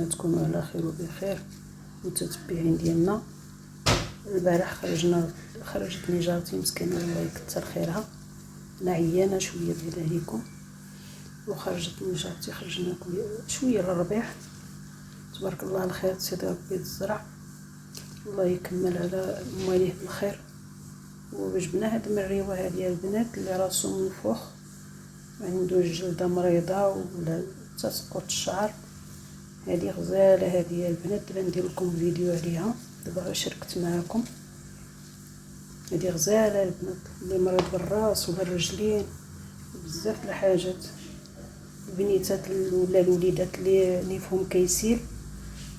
نتمنى تكونوا على خير وبخير متتبعين ديالنا. البارح خرجتني جارتي مسكينه الله يكثر خيرها، انا عيانه شويه بعيد عليكم، وخرجتني جارتي خرجنا شويه للربيع. تبارك الله الخير سيدي ربي الزرع، الله يكمل على مواليه بالخير. وجبنا هاد المريوه هادي البنات اللي راسو منفوخ عنده الجلده مريضه ولا تسقط الشعر، هذه غزاله هذه البنات. دابا ندير لكم فيديو عليها، دابا شاركت معاكم. هذه غزاله البنات اللي مريض بالراس ولا الرجلين بزاف د الحاجات. البنيتات ولا الوليدات اللي نيفهم كيسيل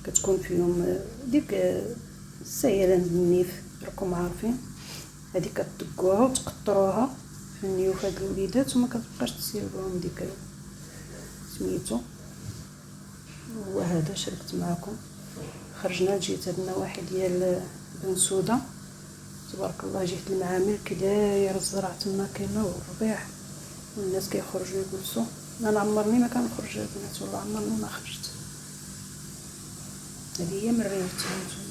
كتكون فيهم ديك السيلان بالنيف راكم عارفين، هذه كتدقوها وتقطروها في النيوف هاد الوليدات وما كتبقاش تسيل بهم ديك سميتو. وهذا شاركت معكم. خرجنا جيت هاد النواحي ديال بن سوده، تبارك الله جيت المعامل كي داير الزرع تما كاينه والربيع والناس كيخرجوا يجلسوا. انا عمرني ما كنخرج البنات والله عمرني ما خرجت. هذه هي من ريوتها.